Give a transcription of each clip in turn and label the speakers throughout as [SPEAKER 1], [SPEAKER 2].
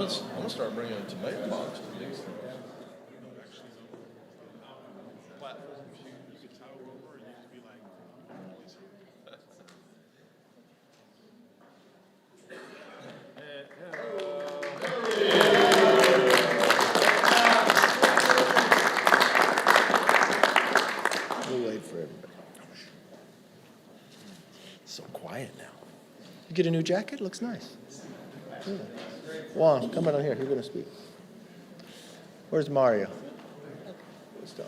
[SPEAKER 1] gonna start bringing a tomato box to these things.
[SPEAKER 2] We'll wait for everybody. So quiet now. You get a new jacket? Looks nice. Yeah. Juan, come on here. You're going to speak. Where's Mario? Where's Tom?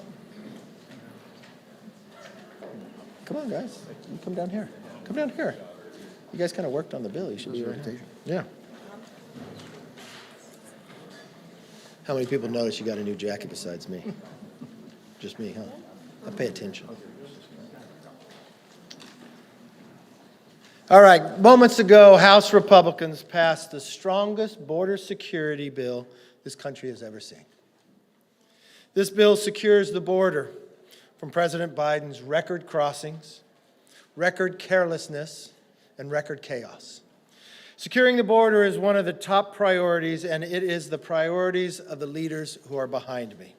[SPEAKER 2] Come on, guys. You come down here. Come down here. You guys kind of worked on the bill. You should be right here. Yeah. How many people notice you got a new jacket besides me? Just me, huh? I pay attention. All right, moments ago, House Republicans passed the strongest border security bill this country has ever seen. This bill secures the border from President Biden's record crossings, record carelessness, and record chaos. Securing the border is one of the top priorities, and it is the priorities of the leaders who are behind me.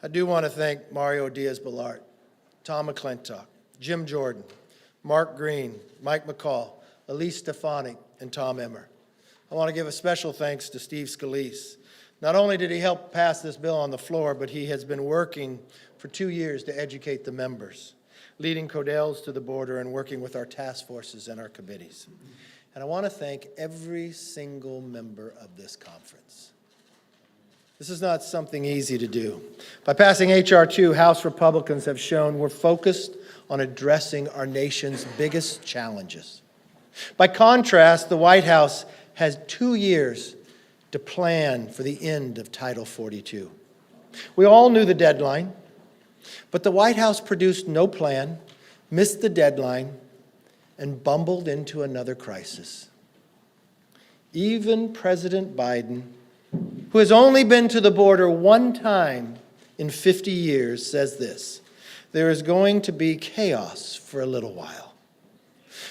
[SPEAKER 2] I do want to thank Mario Diaz-Balart, Tom McClintock, Jim Jordan, Mark Green, Mike McCall, Elise Stefanik, and Tom Emmer. I want to give a special thanks to Steve Scalise. Not only did he help pass this bill on the floor, but he has been working for 2 years to educate the members, leading Codels to the border and working with our task forces and our committees. And I want to thank every single member of this conference. This is not something easy to do. By passing H.R. 2, House Republicans have shown we're focused on addressing our nation's biggest challenges. By contrast, the White House has 2 years to plan for the end of Title 42. We all knew the deadline, but the White House produced no plan, missed the deadline, and bumbled into another crisis. Even President Biden, who has only been to the border one time in 50 years, says this: there is going to be chaos for a little while.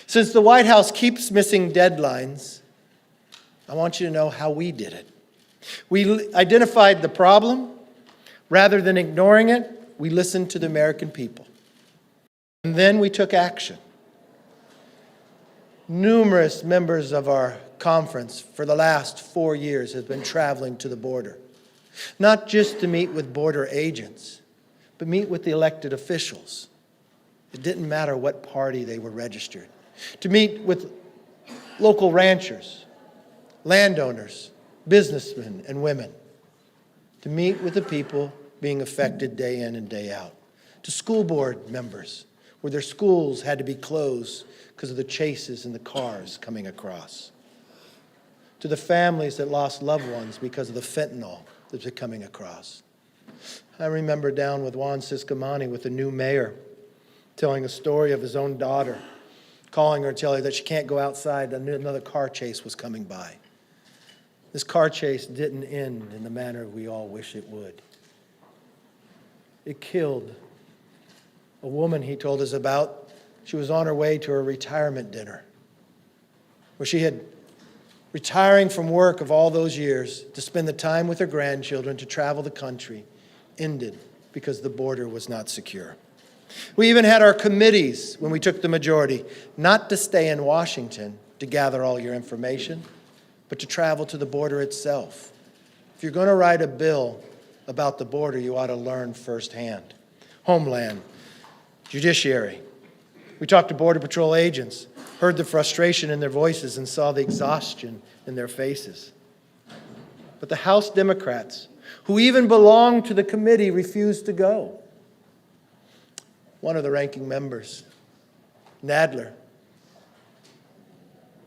[SPEAKER 2] Since the White House keeps missing deadlines, I want you to know how we did it. We identified the problem. Rather than ignoring it, we listened to the American people. And then we took action. Numerous members of our conference for the last 4 years have been traveling to the border, not just to meet with border agents, but meet with the elected officials. It didn't matter what party they were registered. To meet with local ranchers, landowners, businessmen and women. To meet with the people being affected day in and day out. To school board members, where their schools had to be closed because of the chases and the cars coming across. To the families that lost loved ones because of the fentanyl that's been coming across. I remember down with Juan Ciscomani with the new mayor, telling a story of his own daughter, calling her, telling her that she can't go outside, another car chase was coming by. This car chase didn't end in the manner we all wish it would. It killed a woman he told us about. She was on her way to her retirement dinner, where she had retiring from work of all those years to spend the time with her grandchildren, to travel the country, ended because the border was not secure. We even had our committees, when we took the majority, not to stay in Washington to gather all your information, but to travel to the border itself. If you're going to write a bill about the border, you ought to learn firsthand. Homeland, Judiciary. We talked to Border Patrol agents, heard the frustration in their voices, and saw the exhaustion in their faces. But the House Democrats, who even belonged to the committee, refused to go. One of the ranking members, Nadler,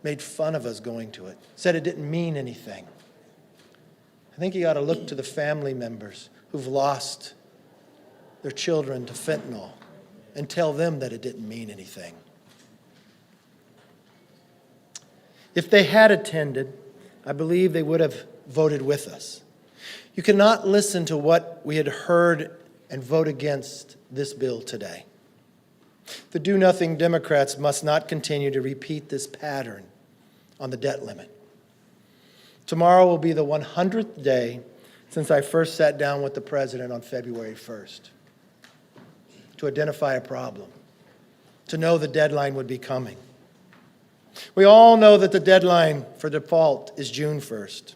[SPEAKER 2] made fun of us going to it, said it didn't mean anything. I think you ought to look to the family members who've lost their children to fentanyl and tell them that it didn't mean anything. If they had attended, I believe they would have voted with us. You cannot listen to what we had heard and vote against this bill today. The do-nothing Democrats must not continue to repeat this pattern on the debt limit. Tomorrow will be the 100th day since I first sat down with the President on February 1st to identify a problem, to know the deadline would be coming. We all know that the deadline for default is June 1st.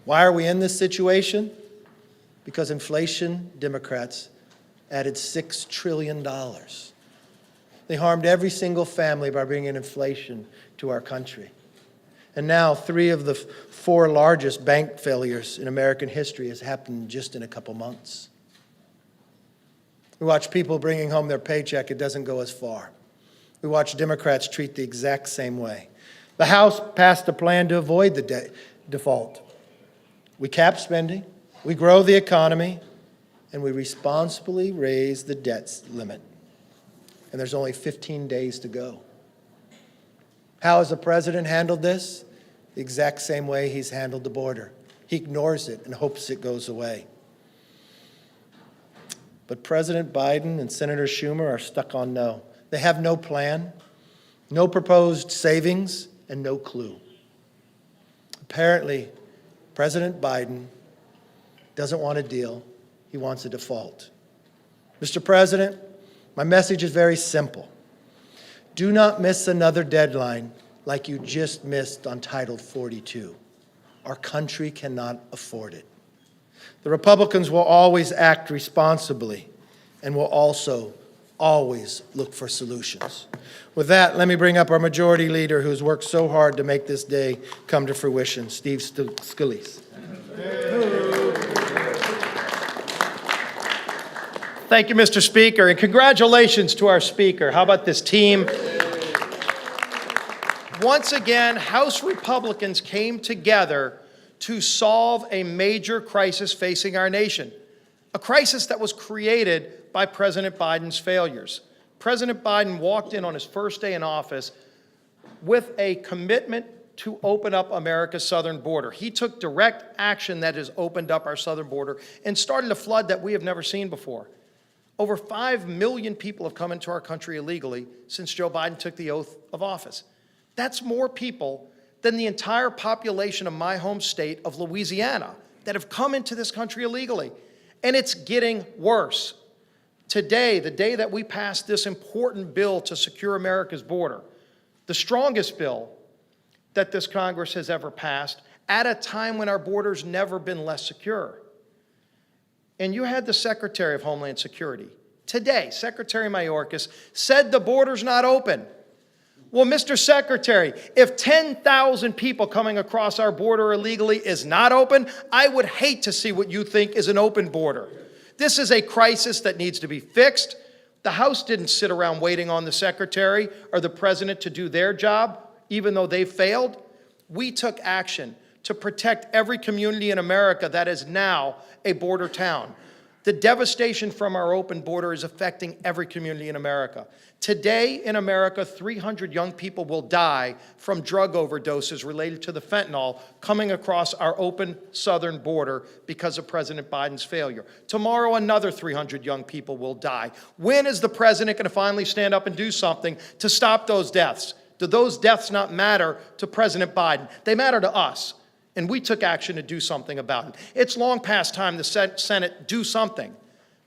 [SPEAKER 2] Why are we in this situation? Because inflation Democrats added $6 trillion. They harmed every single family by bringing inflation to our country. And now 3 of the 4 largest bank failures in American history has happened just in a couple months. We watch people bringing home their paycheck. It doesn't go as far. We watch Democrats treat the exact same way. The House passed a plan to avoid the default. We cap spending, we grow the economy, and we responsibly raise the debt limit. And there's only 15 days to go. How has the President handled this? The exact same way he's handled the border. He ignores it and hopes it goes away. But President Biden and Senator Schumer are stuck on no. They have no plan, no proposed savings, and no clue. Apparently, President Biden doesn't want a deal. He wants a default. Mr. President, my message is very simple. Do not miss another deadline like you just missed on Title 42. Our country cannot afford it. The Republicans will always act responsibly and will also always look for solutions. With that, let me bring up our majority leader who's worked so hard to make this day come to fruition, Steve Scalise.
[SPEAKER 3] Thank you, Mr. Speaker, and congratulations to our Speaker. How about this team? Once again, House Republicans came together to solve a major crisis facing our nation, a crisis that was created by President Biden's failures. President Biden walked in on his first day in office with a commitment to open up America's southern border. He took direct action that has opened up our southern border and started a flood that we have never seen before. Over 5 million people have come into our country illegally since Joe Biden took the oath of office. That's more people than the entire population of my home state of Louisiana that have come into this country illegally. And it's getting worse. Today, the day that we passed this important bill to secure America's border, the strongest bill that this Congress has ever passed, at a time when our border's never been less secure. And you had the Secretary of Homeland Security today, Secretary Mayorkas, said the border's not open. Well, Mr. Secretary, if 10,000 people coming across our border illegally is not open, I would hate to see what you think is an open border. This is a crisis that needs to be fixed. The House didn't sit around waiting on the Secretary or the President to do their job, even though they failed. We took action to protect every community in America that is now a border town. The devastation from our open border is affecting every community in America. Today in America, 300 young people will die from drug overdoses related to the fentanyl coming across our open southern border because of President Biden's failure. Tomorrow, another 300 young people will die. When is the president going to finally stand up and do something to stop those deaths? Do those deaths not matter to President Biden? They matter to us. And we took action to do something about it. It's long past time the Senate do something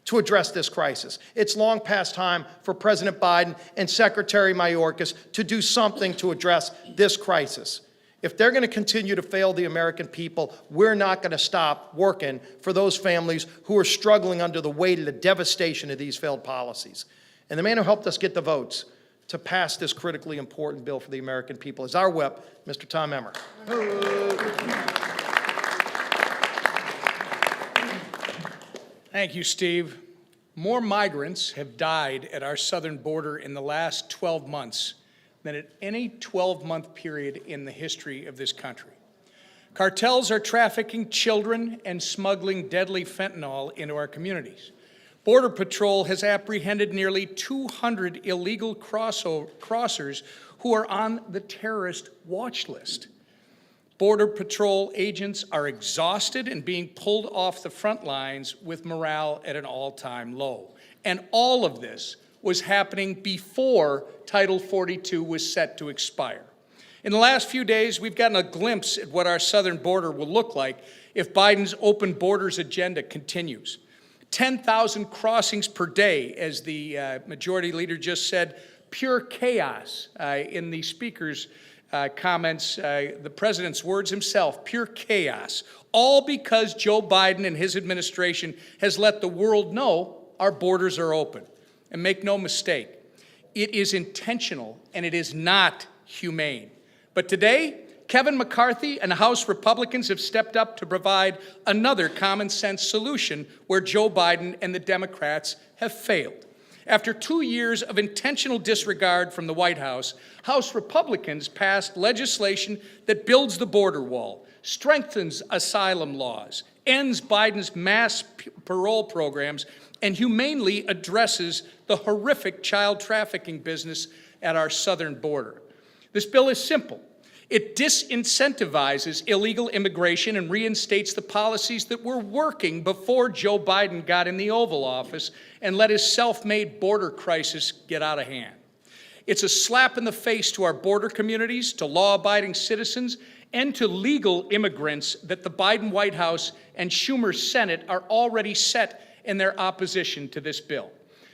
[SPEAKER 3] to address this crisis. It's long past time for President Biden and Secretary Mayorkas to do something to address this crisis. If they're going to continue to fail the American people, we're not going to stop working for those families who are struggling under the weight of the devastation of these failed policies. And the man who helped us get the votes to pass this critically important bill for the American people is our whip, Mr. Tom Emmer.
[SPEAKER 4] Thank you, Steve. More migrants have died at our southern border in the last 12 months than at any 12-month period in the history of this country. Cartels are trafficking children and smuggling deadly fentanyl into our communities. Border Patrol has apprehended nearly 200 illegal crossers who are on the terrorist watch list. Border Patrol agents are exhausted and being pulled off the front lines with morale at an all-time low. And all of this was happening before Title 42 was set to expire. In the last few days, we've gotten a glimpse at what our southern border will look like if Biden's open borders agenda continues. 10,000 crossings per day, as the majority leader just said, pure chaos in the speaker's comments, the president's words himself, pure chaos, all because Joe Biden and his administration has let the world know our borders are open. And make no mistake, it is intentional and it is not humane. But today, Kevin McCarthy and House Republicans have stepped up to provide another common sense solution where Joe Biden and the Democrats have failed. After 2 years of intentional disregard from the White House, House Republicans passed legislation that builds the border wall, strengthens asylum laws, ends Biden's mass parole programs, and humanely addresses the horrific child trafficking business at our southern border. This bill is simple. It disincentivizes illegal immigration and reinstates the policies that were working before Joe Biden got in the Oval Office and let his self-made border crisis get out of hand. It's a slap in the face to our border communities, to law-abiding citizens, and to legal immigrants that the Biden White House and Schumer Senate are already set in their opposition to this bill.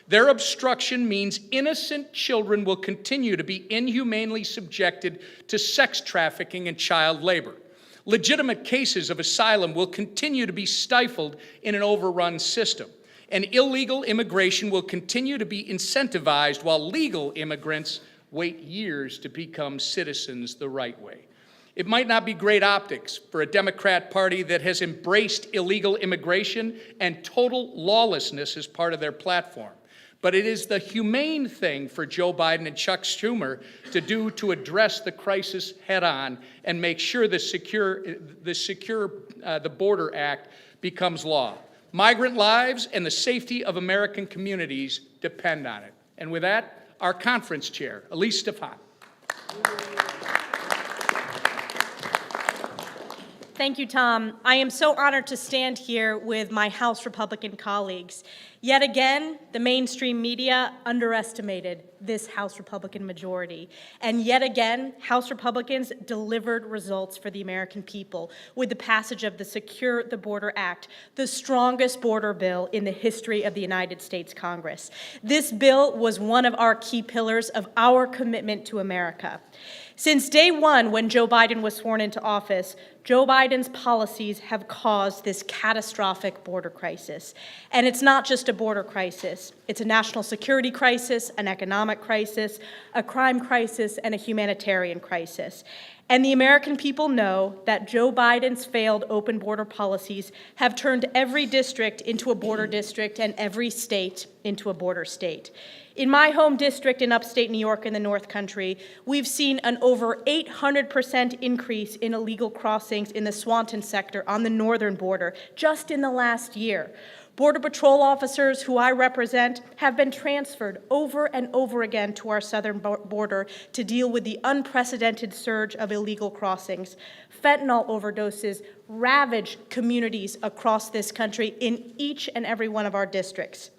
[SPEAKER 4] Their obstruction means innocent children will continue to be inhumanely subjected to sex trafficking and child labor. Legitimate cases of asylum will continue to be stifled in an overrun system. And illegal immigration will continue to be incentivized while legal immigrants wait years to become citizens the right way. It might not be great optics for a Democrat Party that has embraced illegal immigration and total lawlessness as part of their platform. But it is the humane thing for Joe Biden and Chuck Schumer to do to address the crisis head on and make sure the Border Act becomes law. Migrant lives and the safety of American communities depend on it. And with that, our conference chair, Elise Stefanik.
[SPEAKER 5] Thank you, Tom. I am so honored to stand here with my House Republican colleagues. Yet again, the mainstream media underestimated this House Republican majority. And yet again, House Republicans delivered results for the American people with the passage of the Secure the Border Act, the strongest border bill in the history of the United States Congress. This bill was one of our key pillars of our commitment to America. Since day one, when Joe Biden was sworn into office, Joe Biden's policies have caused this catastrophic border crisis. And it's not just a border crisis. It's a national security crisis, an economic crisis, a crime crisis, and a humanitarian crisis. And the American people know that Joe Biden's failed open border policies have turned every district into a border district and every state into a border state. In my home district in upstate New York in the North Country, we've seen an over 800% increase in illegal crossings in the Swanton sector on the northern border just in the last year. Border Patrol officers who I represent have been transferred over and over again to our southern border to deal with the unprecedented surge of illegal crossings. Fentanyl overdoses ravage communities across this country in each and every one of our districts.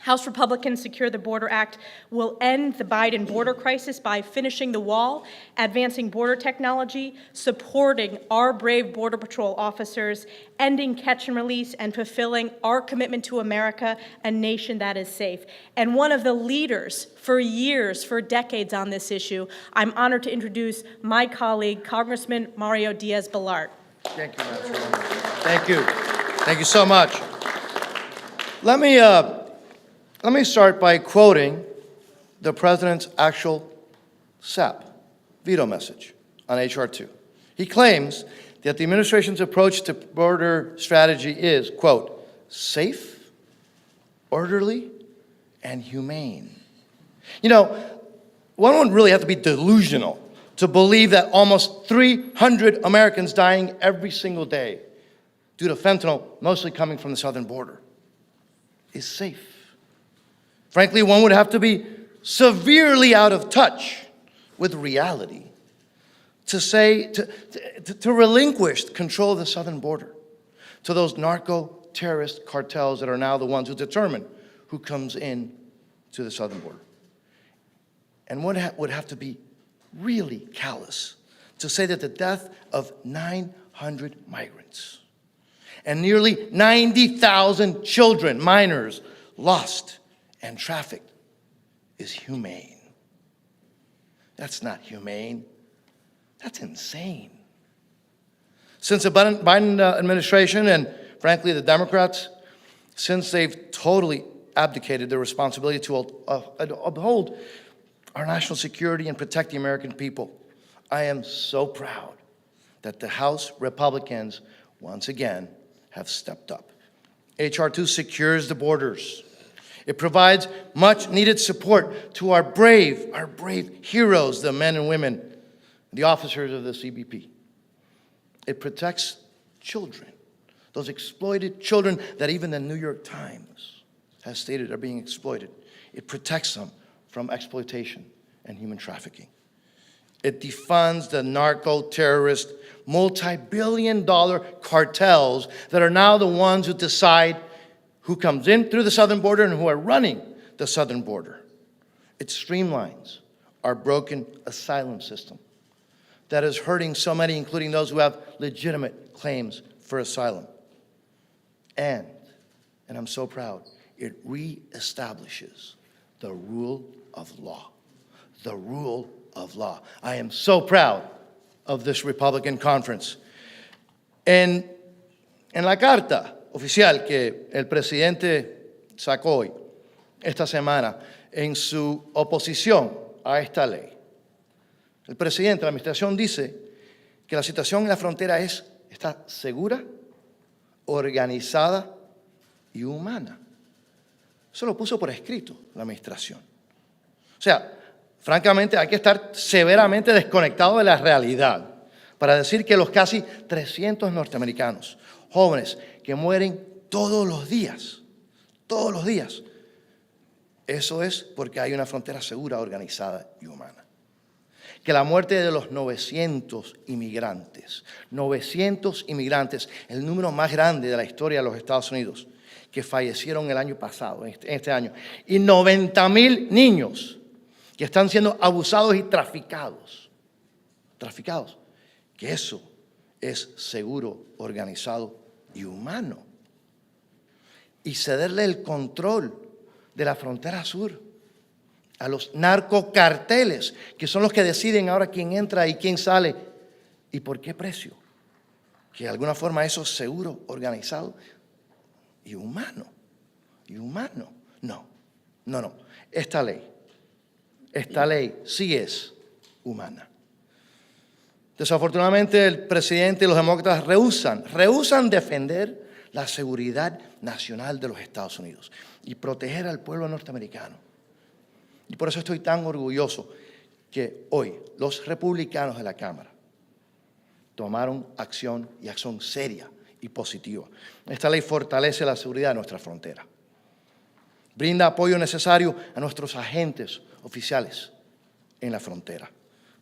[SPEAKER 5] House Republicans Secure the Border Act will end the Biden border crisis by finishing the wall, advancing border technology, supporting our brave Border Patrol officers, ending catch and release, and fulfilling our commitment to America, a nation that is safe. And one of the leaders for years, for decades on this issue, I'm honored to introduce my colleague, Congressman Mario Diaz-Balart.
[SPEAKER 2] Thank you, Madam Chairman. Thank you. Thank you so much. Let me start by quoting the President's actual SAP veto message on H.R. 2. He claims that the administration's approach to border strategy is, quote, safe, orderly, and humane. You know, one would really have to be delusional to believe that almost 300 Americans dying every single day due to fentanyl, mostly coming from the southern border, is safe. Frankly, one would have to be severely out of touch with reality to relinquish control of the southern border to those narco-terrorist cartels that are now the ones who determine who comes in to the southern border. And one would have to be
[SPEAKER 6] really callous to say that the death of 900 migrants and nearly 90,000 children, minors, lost and trafficked is humane. That's not humane. That's insane. Since the Biden administration and, frankly, the Democrats, since they've totally abdicated their responsibility to uphold our national security and protect the American people, I am so proud that the House Republicans, once again, have stepped up. H.R. 2 secures the borders. It provides much-needed support to our brave heroes, the men and women, the officers of the CBP. It protects children, those exploited children that even the New York Times has stated are being exploited. It protects them from exploitation and human trafficking. It defunds the narco-terrorist, multi-billion-dollar cartels that are now the ones who decide who comes in through the southern border and who are running the southern border. It streamlines our broken asylum system that is hurting so many, including those who have legitimate claims for asylum. And I'm so proud, it reestablishes the rule of law. The rule of law. I am so proud of this Republican conference. En la carta oficial que el presidente sacó hoy, esta semana, en su oposición a esta ley, el presidente de la administración dice que la situación en la frontera está segura, organizada y humana. Eso lo puso por escrito la administración. O sea, francamente hay que estar severamente desconectado de la realidad para decir que los casi 300 norteamericanos, jóvenes que mueren todos los días, eso es porque hay una frontera segura, organizada y humana. Que la muerte de los 900 inmigrantes, el número más grande de la historia de los Estados Unidos, que fallecieron el año pasado, en este año, y 90,000 niños que están siendo abusados y traficados, que eso es seguro, organizado y humano. Y cederle el control de la frontera sur a los narcocarteles, que son los que deciden ahora quién entra y quién sale y por qué precio. Que de alguna forma eso es seguro, organizado y humano. No. Esta ley sí es humana. Desafortunadamente, el presidente y los demócratas rehúsan defender la seguridad nacional de los Estados Unidos y proteger al pueblo norteamericano. Y por eso estoy tan orgulloso que hoy los republicanos de la Cámara tomaron acción y acción seria y positiva. Esta ley fortalece la seguridad de nuestra frontera. Brinda apoyo necesario a nuestros agentes oficiales en la frontera.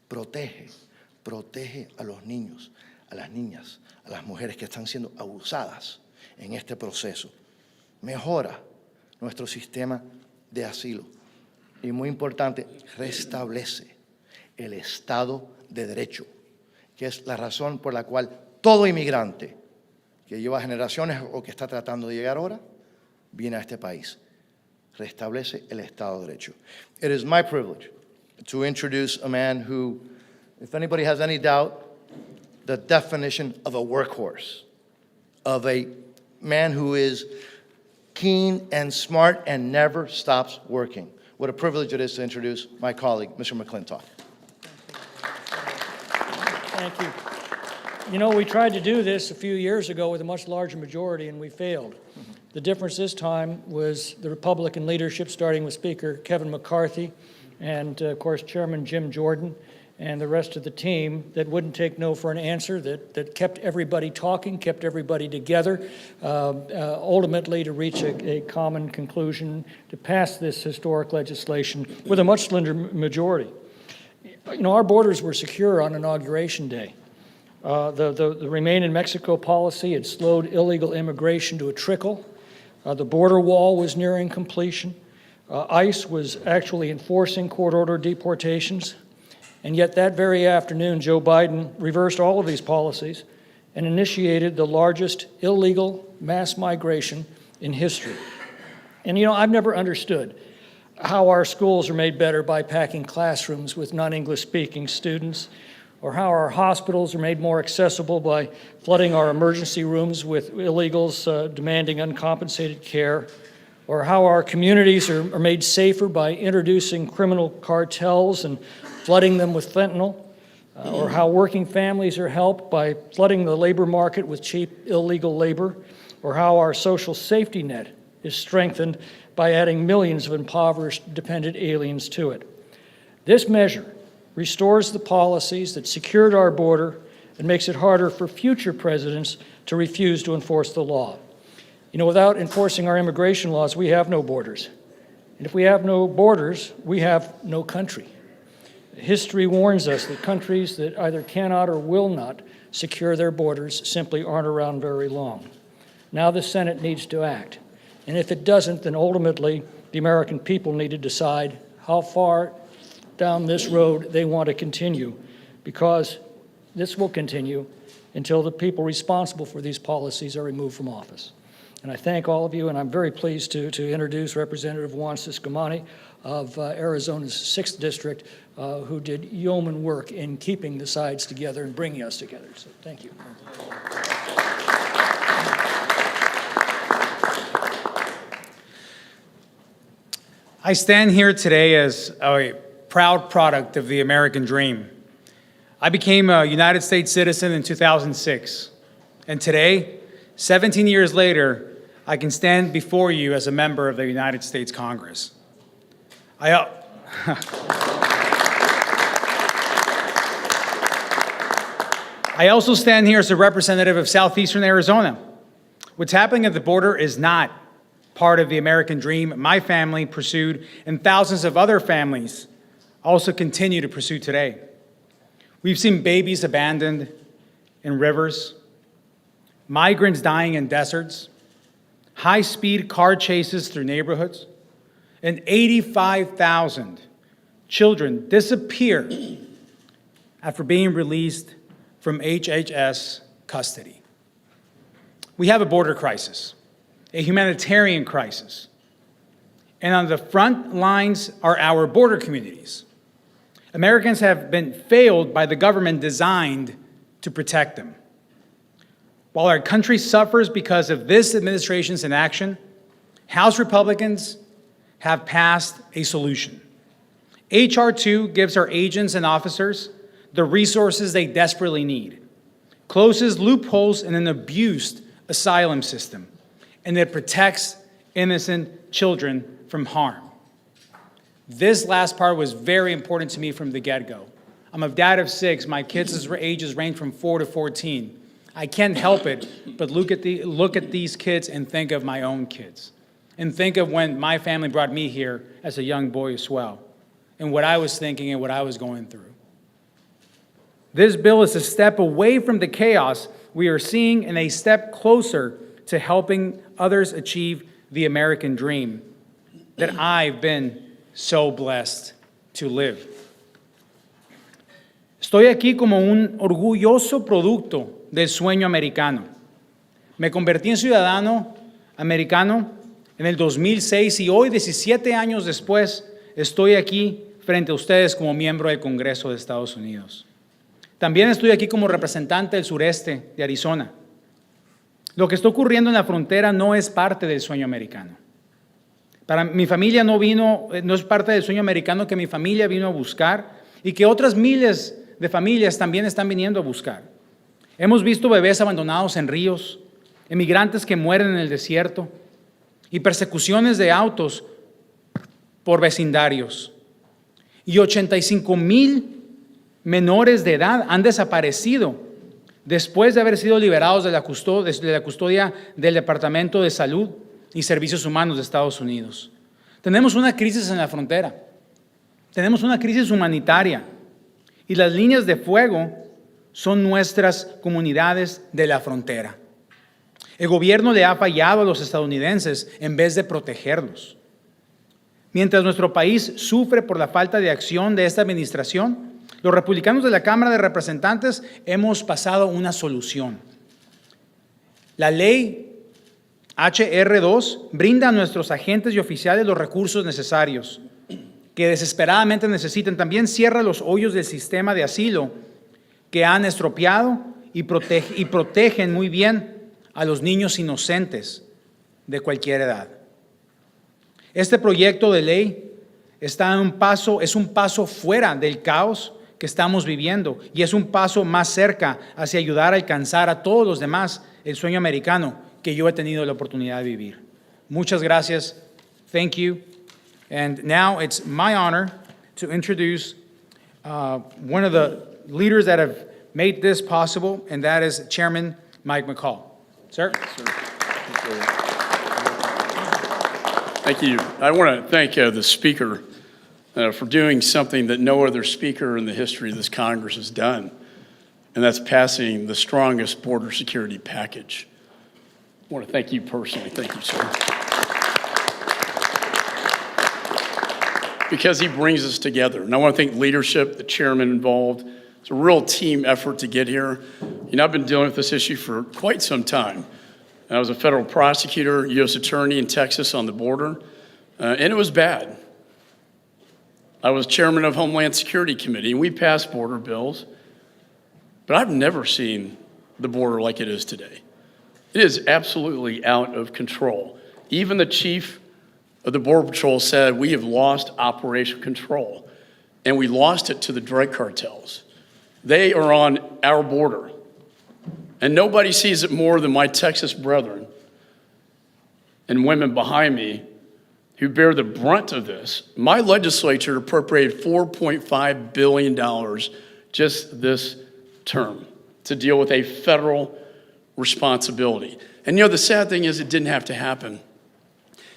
[SPEAKER 6] Protege a los niños, a las niñas, a las mujeres que están siendo abusadas en este proceso. Mejora nuestro sistema de asilo. Y muy importante, restablece el Estado de Derecho, que es la razón por la cual todo inmigrante que lleva generaciones o que está tratando de llegar ahora, viene a este país. Restablece el Estado de Derecho. It is my privilege to introduce a man who, if anybody has any doubt, the definition of a workhorse, of a man who is keen and smart and never stops working. What a privilege it is to introduce my colleague, Mr. McClintock.
[SPEAKER 7] Thank you. You know, we tried to do this a few years ago with a much larger majority, and we failed. The difference this time was the Republican leadership, starting with Speaker Kevin McCarthy and, of course, Chairman Jim Jordan and the rest of the team that wouldn't take no for an answer, that kept everybody talking, kept everybody together, ultimately to reach a common conclusion to pass this historic legislation with a much slender majority. You know, our borders were secure on Inauguration Day. The Remain in Mexico policy had slowed illegal immigration to a trickle. The border wall was nearing completion. ICE was actually enforcing court-ordered deportations. And yet that very afternoon, Joe Biden reversed all of these policies and initiated the largest illegal mass migration in history. And I've never understood how our schools are made better by packing classrooms with non-English speaking students, or how our hospitals are made more accessible by flooding our emergency rooms with illegals demanding uncompensated care, or how our communities are made safer by introducing criminal cartels and flooding them with fentanyl, or how working families are helped by flooding the labor market with cheap illegal labor, or how our social safety net is strengthened by adding millions of impoverished dependent aliens to it. This measure restores the policies that secured our border and makes it harder for future presidents to refuse to enforce the law. Without enforcing our immigration laws, we have no borders. And if we have no borders, we have no country. History warns us that countries that either cannot or will not secure their borders simply aren't around very long. Now the Senate needs to act. And if it doesn't, then ultimately the American people need to decide how far down this road they want to continue, because this will continue until the people responsible for these policies are removed from office. And I thank all of you, and I'm very pleased to introduce Representative Juan Ciscomani of Arizona's 6th District, who did yeoman work in keeping the sides together and bringing us together. So thank you.
[SPEAKER 8] I stand here today as a proud product of the American dream. I became a United States citizen in 2006, and today, 17 years later, I can stand before you as a member of the United States Congress. I also stand here as a representative of southeastern Arizona. What's happening at the border is not part of the American dream my family pursued, and thousands of other families also continue to pursue today. We've seen babies abandoned in rivers, migrants dying in deserts, high-speed car chases through neighborhoods, and 85,000 children disappear after being released from HHS custody. We have a border crisis, a humanitarian crisis, and on the front lines are our border communities. Americans have been failed by the government designed to protect them. While our country suffers because of this administration's inaction, House Republicans have passed a solution. H.R. 2 gives our agents and officers the resources they desperately need, closes loopholes in an abused asylum system, and it protects innocent children from harm. This last part was very important to me from the get-go. I'm a dad of 6. My kids' ages range from 4 to 14. I can't help it but look at these kids and think of my own kids, and think of when my family brought me here as a young boy as well, and what I was thinking and what I was going through. This bill is a step away from the chaos we are seeing and a step closer to helping others achieve the American dream that I've been so blessed to live. Estoy aquí como un orgulloso producto del sueño americano. Me convertí en ciudadano americano en el 2006 y hoy, 17 años después, estoy aquí frente a ustedes como miembro del Congreso de Estados Unidos. También estoy aquí como representante del sureste de Arizona. Lo que está ocurriendo en la frontera no es parte del sueño americano. Para mi familia no es parte del sueño americano que mi familia vino a buscar y que otras miles de familias también están viniendo a buscar. Hemos visto bebés abandonados en ríos, emigrantes que mueren en el desierto y persecuciones de autos por vecindarios. Y 85,000 menores de edad han desaparecido después de haber sido liberados de la custodia del Departamento de Salud y Servicios Humanos de Estados Unidos. Tenemos una crisis en la frontera. Tenemos una crisis humanitaria. Y las líneas de fuego son nuestras comunidades de la frontera. El gobierno le ha fallado a los estadounidenses en vez de protegerlos. Mientras nuestro país sufre por la falta de acción de esta administración, Los republicanos de la Cámara de Representantes hemos pasado una solución. La ley HR2 brinda a nuestros agentes y oficiales los recursos necesarios que desesperadamente necesitan. También cierra los hoyos del sistema de asilo que han estropeado y protegen muy bien a los niños inocentes de cualquier edad. Este proyecto de ley es un paso fuera del caos que estamos viviendo y es un paso más cerca hacia ayudar a alcanzar a todos los demás el sueño americano que yo he tenido la oportunidad de vivir. Muchas gracias. Thank you. And now it's my honor to introduce one of the leaders that have made this possible, and that is Chairman Mike McCall. Sir?
[SPEAKER 9] Thank you. I want to thank the Speaker for doing something that no other Speaker in the history of this Congress has done, and that's passing the strongest border security package. I want to thank you personally. Thank you, sir. Because he brings us together. And I want to thank leadership, the chairman involved. It's a real team effort to get here. You know, I've been dealing with this issue for quite some time. I was a federal prosecutor, U.S. attorney in Texas on the border, and it was bad. I was chairman of Homeland Security Committee, and we passed border bills, but I've never seen the border like it is today. It is absolutely out of control. Even the chief of the Border Patrol said we have lost operational control, and we lost it to the drug cartels. They are on our border, and nobody sees it more than my Texas brethren and women behind me who bear the brunt of this. My legislature appropriated $4.5 billion just this term to deal with a federal responsibility. And you know, the sad thing is it didn't have to happen.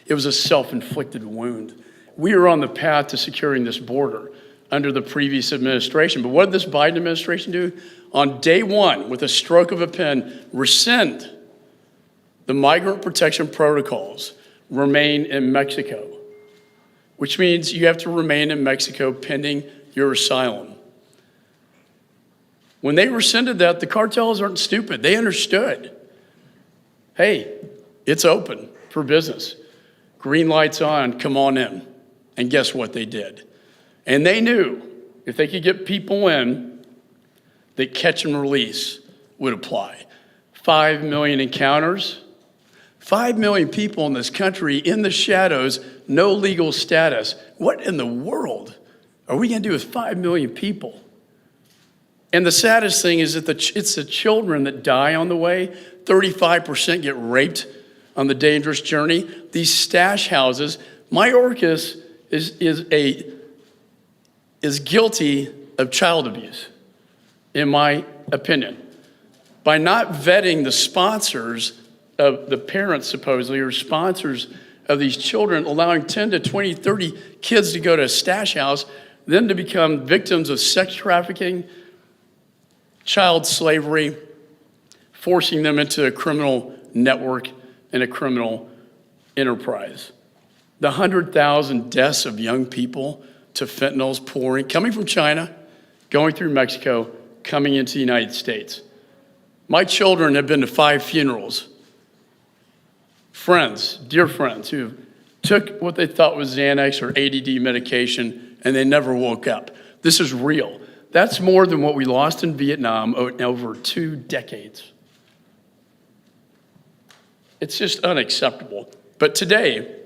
[SPEAKER 9] It was a self-inflicted wound. We are on the path to securing this border under the previous administration. But what did this Biden administration do? On day one, with a stroke of a pen, rescind the migrant protection protocols, remain in Mexico, which means you have to remain in Mexico pending your asylum. When they rescinded that, the cartels aren't stupid. They understood. Hey, it's open for business. Green lights on, come on in. And guess what they did? And they knew if they could get people in, that catch and release would apply. 5 million encounters, 5 million people in this country in the shadows, no legal status. What in the world are we going to do with 5 million people? And the saddest thing is that it's the children that die on the way. 35% get raped on the dangerous journey. These stash houses, Mayorkas is guilty of child abuse, in my opinion, by not vetting the sponsors of the parents, supposedly, or sponsors of these children, allowing 10 to 20, 30 kids to go to a stash house, then to become victims of sex trafficking, child slavery, forcing them into a criminal network and a criminal enterprise. The 100,000 deaths of young people to fentanyls pouring, coming from China, going through Mexico, coming into the United States. My children have been to 5 funerals. Friends, dear friends, who took what they thought was Xanax or ADD medication, and they never woke up. This is real. That's more than what we lost in Vietnam over 2 decades. It's just unacceptable. But today,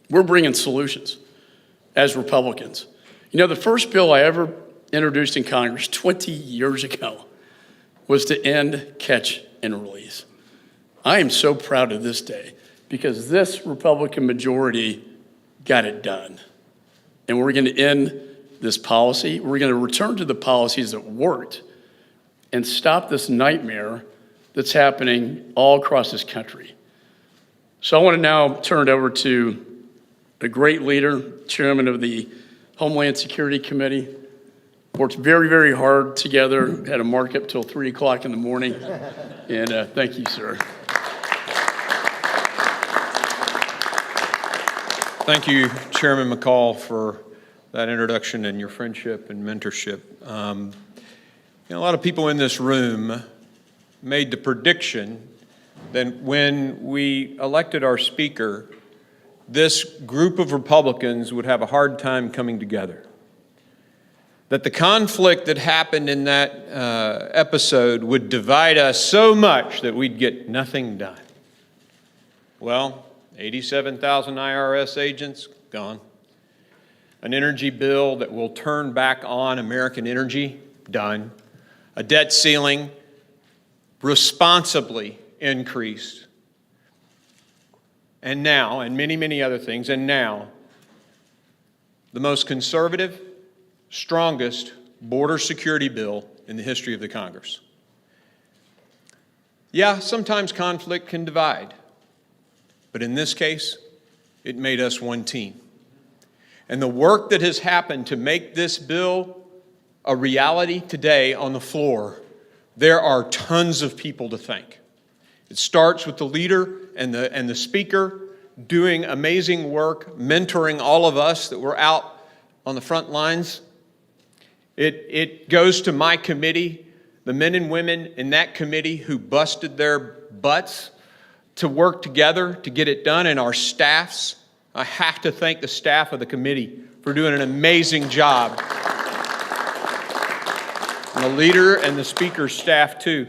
[SPEAKER 9] we're bringing solutions as Republicans. You know, the first bill I ever introduced in Congress 20 years ago was to end catch and release. I am so proud of this day because this Republican majority got it done. And we're going to end this policy. We're going to return to the policies that worked and stop this nightmare that's happening all across this country. So I want to now turn it over to a great leader, chairman of the Homeland Security Committee. Worked very, very hard together, had a markup till 3 o'clock in the morning. And thank you, sir.
[SPEAKER 1] Thank you, Chairman McCall, for
[SPEAKER 10] that introduction and your friendship and mentorship. A lot of people in this room made the prediction that when we elected our Speaker, this group of Republicans would have a hard time coming together. That the conflict that happened in that episode would divide us so much that we'd get nothing done. Well, 87,000 IRS agents, gone. An energy bill that will turn back on American energy, done. A debt ceiling, responsibly increased. And now, and many, many other things, and now, the most conservative, strongest border security bill in the history of the Congress. Yeah, sometimes conflict can divide, but in this case, it made us one team. And the work that has happened to make this bill a reality today on the floor, there are tons of people to thank. It starts with the leader and the speaker doing amazing work, mentoring all of us that were out on the front lines. It goes to my committee, the men and women in that committee who busted their butts to work together to get it done, and our staffs. I have to thank the staff of the committee for doing an amazing job. And the leader and the speaker's staff too.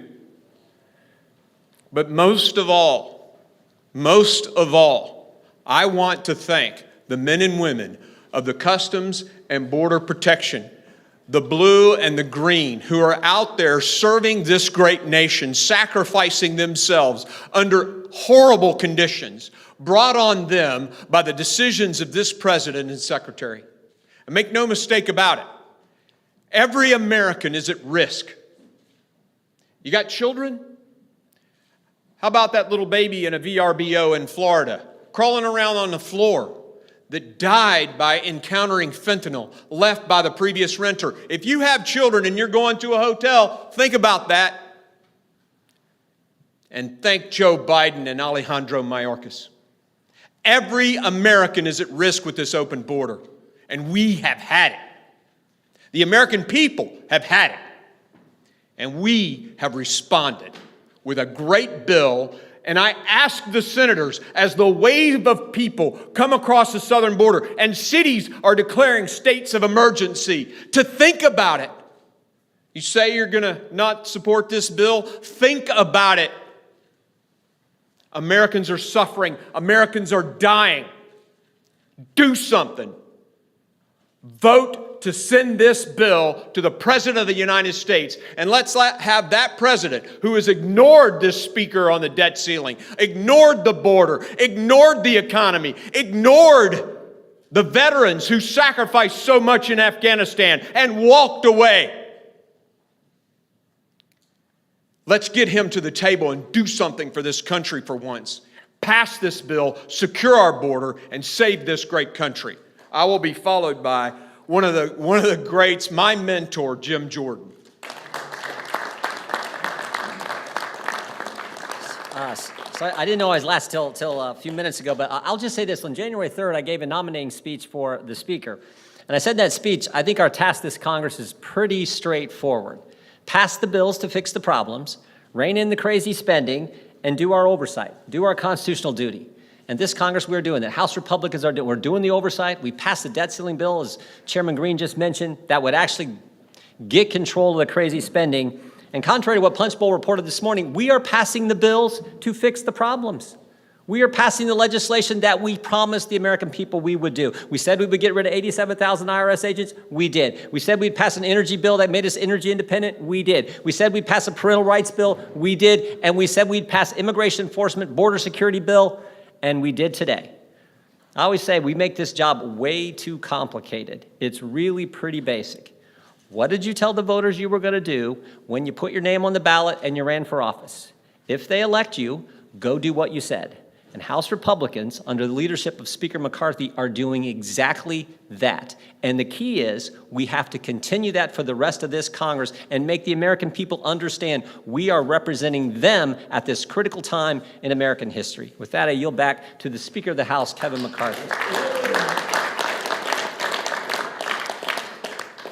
[SPEAKER 10] But most of all, I want to thank the men and women of the Customs and Border Protection, the blue and the green, who are out there serving this great nation, sacrificing themselves under horrible conditions brought on them by the decisions of this president and secretary. And make no mistake about it, every American is at risk. You got children? How about that little baby in a VRBO in Florida, crawling around on the floor, that died by encountering fentanyl left by the previous renter? If you have children and you're going to a hotel, think about that. And thank Joe Biden and Alejandro Mayorkas. Every American is at risk with this open border, and we have had it. The American people have had it, and we have responded with a great bill. And I ask the senators, as the wave of people come across the southern border and cities are declaring states of emergency, to think about it. You say you're going to not support this bill? Think about it. Americans are suffering. Americans are dying. Do something. Vote to send this bill to the President of the United States. And let's have that president who has ignored this speaker on the debt ceiling, ignored the border, ignored the economy, ignored the veterans who sacrificed so much in Afghanistan and walked away. Let's get him to the table and do something for this country for once. Pass this bill, secure our border, and save this great country. I will be followed by one of the greats, my mentor, Jim Jordan.
[SPEAKER 11] So I didn't know I was last till a few minutes ago, but I'll just say this. On January 3rd, I gave a nominating speech for the Speaker. And I said in that speech, I think our task this Congress is pretty straightforward. Pass the bills to fix the problems, rein in the crazy spending, and do our oversight, do our constitutional duty. And this Congress, we're doing that. House Republicans are doing, we're doing the oversight. We passed the debt ceiling bill, as Chairman Green just mentioned, that would actually get control of the crazy spending. And contrary to what Punch Bowl reported this morning, we are passing the bills to fix the problems. We are passing the legislation that we promised the American people we would do. We said we would get rid of 87,000 IRS agents. We did. We said we'd pass an energy bill that made us energy independent. We did. We said we'd pass a parental rights bill. We did. And we said we'd pass immigration enforcement, border security bill. And we did today. I always say we make this job way too complicated. It's really pretty basic. What did you tell the voters you were going to do when you put your name on the ballot and you ran for office? If they elect you, go do what you said. And House Republicans, under the leadership of Speaker McCarthy, are doing exactly that. And the key is we have to continue that for the rest of this Congress and make the American people understand we are representing them at this critical time in American history. With that, I yield back to the Speaker of the House, Kevin McCarthy.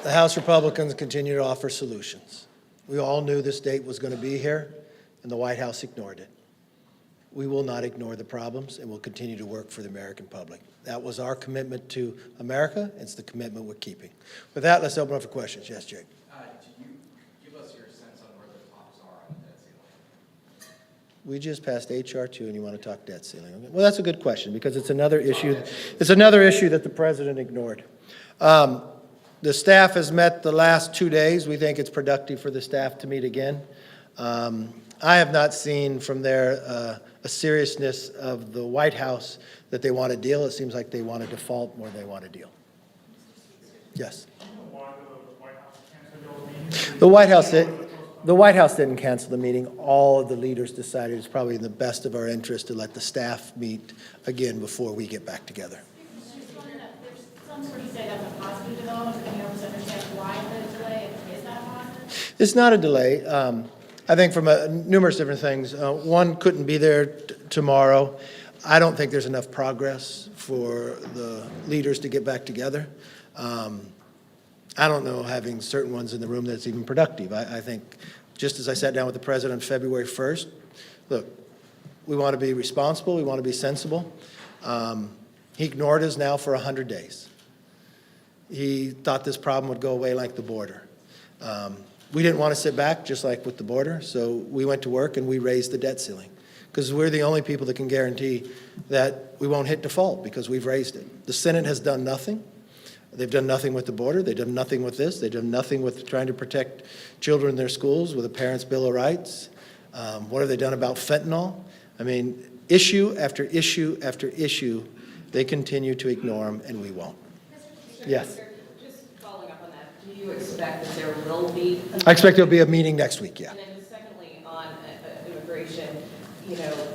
[SPEAKER 2] The House Republicans continue to offer solutions. We all knew this date was going to be here, and the White House ignored it. We will not ignore the problems, and we'll continue to work for the American public. That was our commitment to America. It's the commitment we're keeping. With that, let's open up for questions. Yes, Jake.
[SPEAKER 12] Can you give us your sense on where the talks are on the debt ceiling?
[SPEAKER 2] We just passed H.R. 2, and you want to talk debt ceiling. Okay. Well, that's a good question, because it's another issue. It's another issue that the president ignored. The staff has met the last 2 days. We think it's productive for the staff to meet again. I have not seen from there a seriousness of the White House that they want to deal. It seems like they want to default more than they want to deal. Yes. The White House didn't cancel the meeting. All of the leaders decided it's probably in the best of our interest to let the staff meet again before we get back together.
[SPEAKER 13] There's some sort of say that's a positive development. Can you help us understand why the delay is that positive?
[SPEAKER 2] It's not a delay. I think from numerous different things. One couldn't be there tomorrow. I don't think there's enough progress for the leaders to get back together. I don't know having certain ones in the room that's even productive. I think just as I sat down with the president on February 1st, look, we want to be responsible. We want to be sensible. He ignored us now for 100 days. He thought this problem would go away like the border. We didn't want to sit back, just like with the border, so we went to work and we raised the debt ceiling, because we're the only people that can guarantee that we won't hit default, because we've raised it. The Senate has done nothing. They've done nothing with the border. They've done nothing with this. They've done nothing with trying to protect children in their schools with a Parents' Bill of Rights. What have they done about fentanyl? I mean, issue after issue after issue, they continue to ignore them, and we won't. Yes.
[SPEAKER 13] Do you expect that there will be?
[SPEAKER 2] I expect there'll be a meeting next week, yeah.
[SPEAKER 13] And then secondly, on immigration,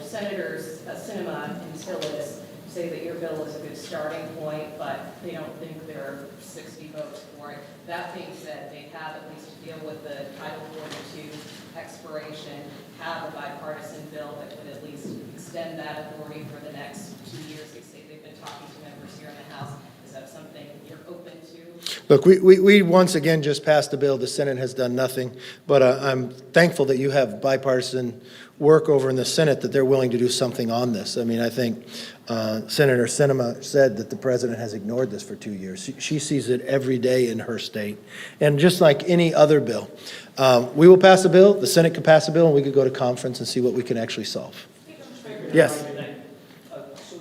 [SPEAKER 13] Senators Sinema and Scalise say that your bill is a good starting point, but they don't think there are 60 votes for it. That being said, they have, at least to deal with the Title 42 expiration, have a bipartisan bill that could at least extend that authority for the next 2 years. They say they've been talking to members here in the House. Is that something you're open to?
[SPEAKER 2] Look, we once again just passed a bill. The Senate has done nothing, but I'm thankful that you have bipartisan work over in the Senate, that they're willing to do something on this. I mean, I think Senator Sinema said that the president has ignored this for 2 years. She sees it every day in her state. And just like any other bill, we will pass a bill, the Senate could pass a bill, and we could go to conference and see what we can actually solve. Yes.
[SPEAKER 14] So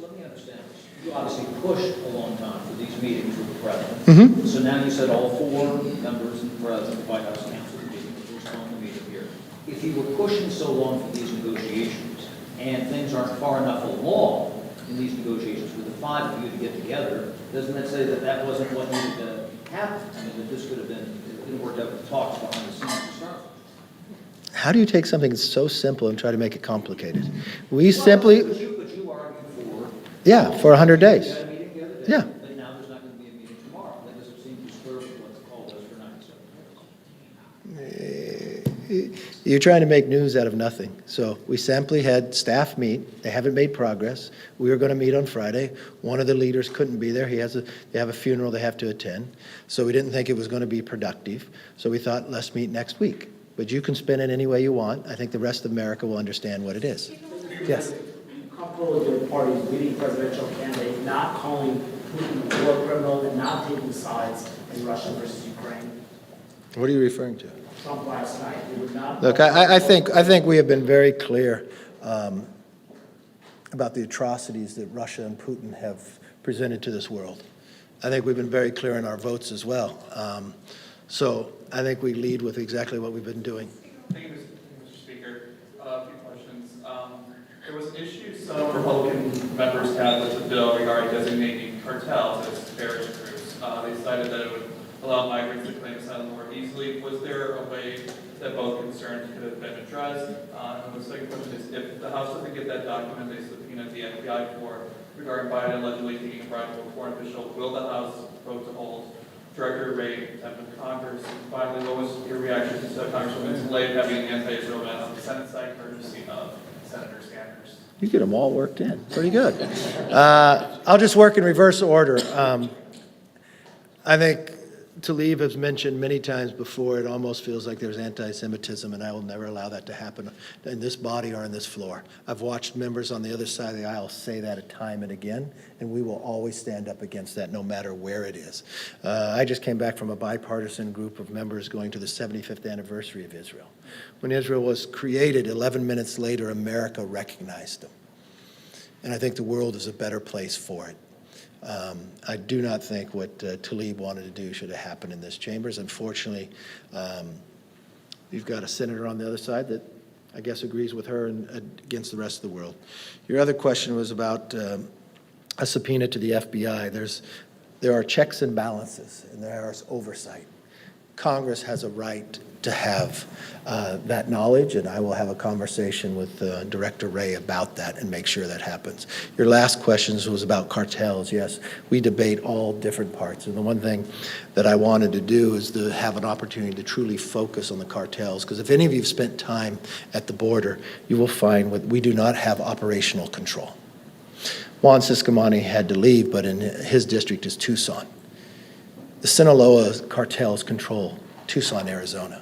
[SPEAKER 14] let me understand this. You obviously pushed a long time for these meetings with the president.
[SPEAKER 2] Mm-hmm.
[SPEAKER 14] So now you said all 4 members and the president of the White House Council meeting, which was on the meeting here. If you were pushing so long for these negotiations and things aren't far enough along in these negotiations for the 5 of you to get together, doesn't that say that that wasn't what needed to happen? I mean, that this could have been, it didn't work out with talks behind the scenes to start with.
[SPEAKER 2] How do you take something so simple and try to make it complicated? We simply...
[SPEAKER 14] But you argued for...
[SPEAKER 2] Yeah, for 100 days.
[SPEAKER 14] You had a meeting the other day.
[SPEAKER 2] Yeah.
[SPEAKER 14] But now there's not going to be a meeting tomorrow. That doesn't seem to square with what the call was for 97 minutes.
[SPEAKER 2] You're trying to make news out of nothing. So we simply had staff meet. They haven't made progress. We were going to meet on Friday. One of the leaders couldn't be there. They have a funeral they have to attend. So we didn't think it was going to be productive. So we thought, let's meet next week. But you can spin it any way you want. I think the rest of America will understand what it is. Yes.
[SPEAKER 15] Are you comfortable with your party's leading presidential candidate not calling Putin a war criminal and not taking sides in Russia versus Ukraine?
[SPEAKER 2] What are you referring to?
[SPEAKER 15] Trump last night, he would not.
[SPEAKER 2] Look, I think we have been very clear about the atrocities that Russia and Putin have presented to this world. I think we've been very clear in our votes as well. So I think we lead with exactly what we've been doing.
[SPEAKER 16] Thank you, Mr. Speaker. A few questions. There was an issue some Republican members had with the bill regarding designating cartels as terrorist groups. They cited that it would allow migrants to claim asylum more easily. Was there a way that both concerns could have been addressed? And the second question is, if the House doesn't get that document they subpoenaed the FBI for regarding Biden allegedly taking a bribe from a foreign official, will the House vote to hold Director Ray contempt of Congress? And finally, what was your reaction to Congresswoman Slade having an anti-Israel ban on the Senate side, courtesy of Senator Sanders?
[SPEAKER 2] You get them all worked in. Pretty good. I'll just work in reverse order. I think Talib has mentioned many times before, it almost feels like there's anti-Semitism, and I will never allow that to happen in this body or on this floor. I've watched members on the other side of the aisle say that time and again, and we will always stand up against that no matter where it is. I just came back from a bipartisan group of members going to the 75th anniversary of Israel. When Israel was created, 11 minutes later, America recognized them. And I think the world is a better place for it. I do not think what Talib wanted to do should have happened in this chambers. Unfortunately, you've got a senator on the other side that I guess agrees with her and against the rest of the world. Your other question was about a subpoena to the FBI. There are checks and balances, and there is oversight. Congress has a right to have that knowledge, and I will have a conversation with Director Wray about that and make sure that happens. Your last question was about cartels. Yes, we debate all different parts, and the one thing that I wanted to do is to have an opportunity to truly focus on the cartels, because if any of you have spent time at the border, you will find we do not have operational control. Juan Ciscomani had to leave, but in his district is Tucson. The Sinaloa cartels control Tucson, Arizona.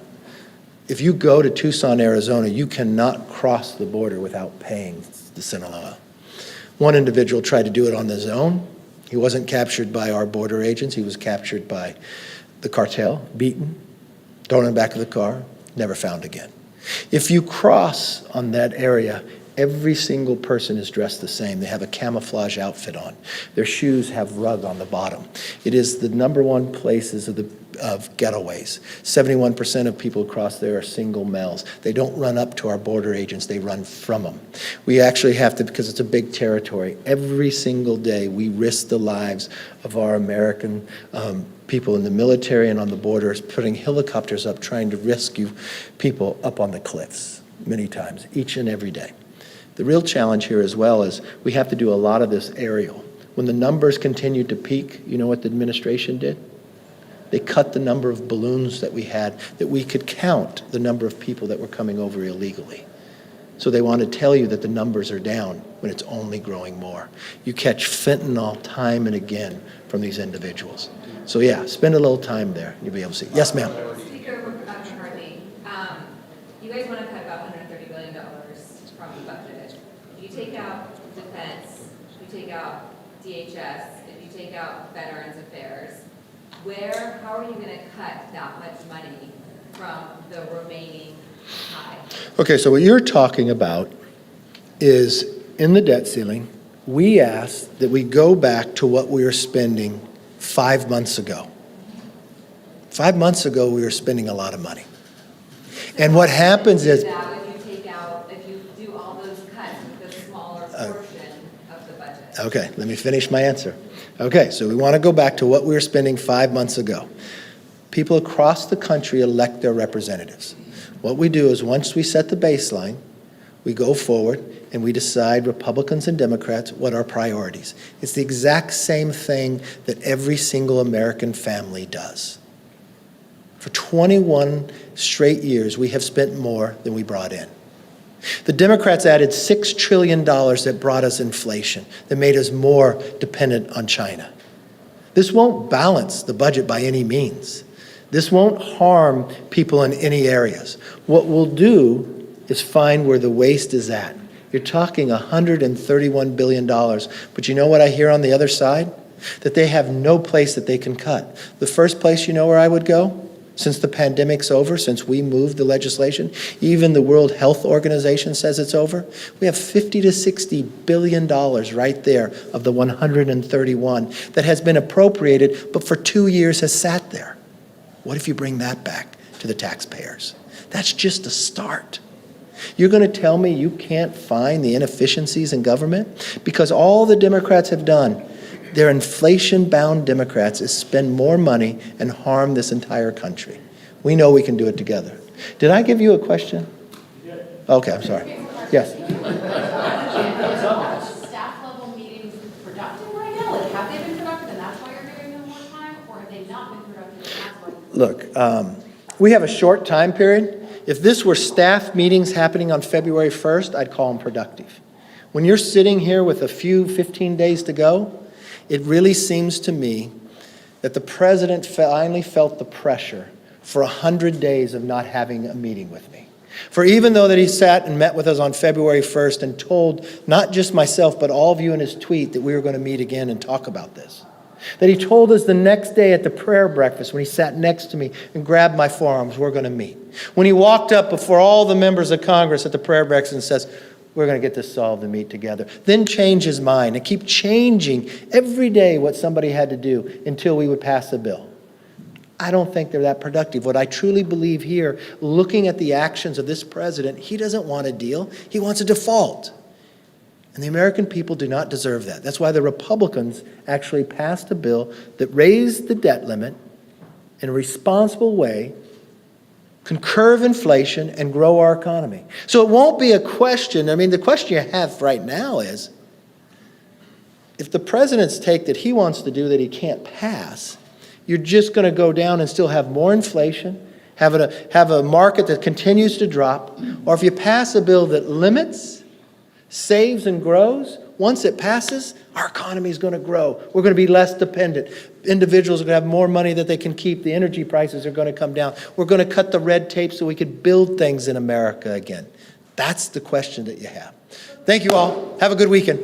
[SPEAKER 2] If you go to Tucson, Arizona, you cannot cross the border without paying the Sinaloa. One individual tried to do it on his own. He wasn't captured by our border agents. He was captured by the cartel, beaten, thrown in the back of the car, never found again. If you cross on that area, every single person is dressed the same. They have a camouflage outfit on. Their shoes have rug on the bottom. It is the #1 places of getaways. 71% of people across there are single males. They don't run up to our border agents, they run from them. We actually have to, because it's a big territory, every single day we risk the lives of our American people in the military and on the borders, putting helicopters up trying to rescue people up on the cliffs many times, each and every day. The real challenge here as well is we have to do a lot of this aerial. When the numbers continued to peak, you know what the administration did? They cut the number of balloons that we had, that we could count the number of people that were coming over illegally. So they want to tell you that the numbers are down when it's only growing more. You catch fentanyl time and again from these individuals. So yeah, spend a little time there. You'll be able to see. Yes, ma'am.
[SPEAKER 13] Speaker McCarthy, you guys want to cut about $130 billion from the budget. If you take out defense, if you take out DHS, if you take out Veterans Affairs, how are you going to cut that much money from the remaining pie?
[SPEAKER 2] Okay, so what you're talking about is in the debt ceiling, we asked that we go back to what we were spending 5 months ago. 5 months ago, we were spending a lot of money. And what happens is...
[SPEAKER 13] If you do all those cuts with a smaller portion of the budget.
[SPEAKER 2] Okay, let me finish my answer. Okay, so we want to go back to what we were spending 5 months ago. People across the country elect their representatives. What we do is once we set the baseline, we go forward and we decide, Republicans and Democrats, what our priorities. It's the exact same thing that every single American family does. For 21 straight years, we have spent more than we brought in. The Democrats added $6 trillion that brought us inflation, that made us more dependent on China. This won't balance the budget by any means. This won't harm people in any areas. What we'll do is find where the waste is at. You're talking $131 billion, but you know what I hear on the other side? That they have no place that they can cut. The first place, you know where I would go? Since the pandemic's over, since we moved the legislation, even the World Health Organization says it's over, we have $50 to $60 billion right there of the 131 that has been appropriated, but for 2 years has sat there. What if you bring that back to the taxpayers? That's just a start. You're going to tell me you can't find the inefficiencies in government? Because all the Democrats have done, they're inflation-bound Democrats, is spend more money and harm this entire country. We know we can do it together. Did I give you a question? Okay, I'm sorry. Yes.
[SPEAKER 13] Staff level meetings productive right now? Like, have they been productive and that's why you're giving them more time? Or have they not been productive and that's why?
[SPEAKER 2] Look, we have a short time period. If this were staff meetings happening on February 1st, I'd call them productive. When you're sitting here with a few 15 days to go, it really seems to me that the president finally felt the pressure for 100 days of not having a meeting with me. For even though that he sat and met with us on February 1st and told not just myself but all of you in his tweet that we were going to meet again and talk about this, that he told us the next day at the prayer breakfast when he sat next to me and grabbed my forearms, we're going to meet. When he walked up before all the members of Congress at the prayer breakfast and says, we're going to get this solved and meet together. Then change his mind and keep changing every day what somebody had to do until we would pass a bill. I don't think they're that productive. What I truly believe here, looking at the actions of this president, he doesn't want a deal. He wants a default. And the American people do not deserve that. That's why the Republicans actually passed a bill that raised the debt limit in a responsible way, can curb inflation and grow our economy. So it won't be a question. I mean, the question you have right now is, if the president's take that he wants to do that he can't pass, you're just going to go down and still have more inflation, have a market that continues to drop, or if you pass a bill that limits, saves, and grows, once it passes, our economy is going to grow. We're going to be less dependent. Individuals are going to have more money that they can keep. The energy prices are going to come down. We're going to cut the red tape so we can build things in America again. That's the question that you have. Thank you all. Have a good weekend.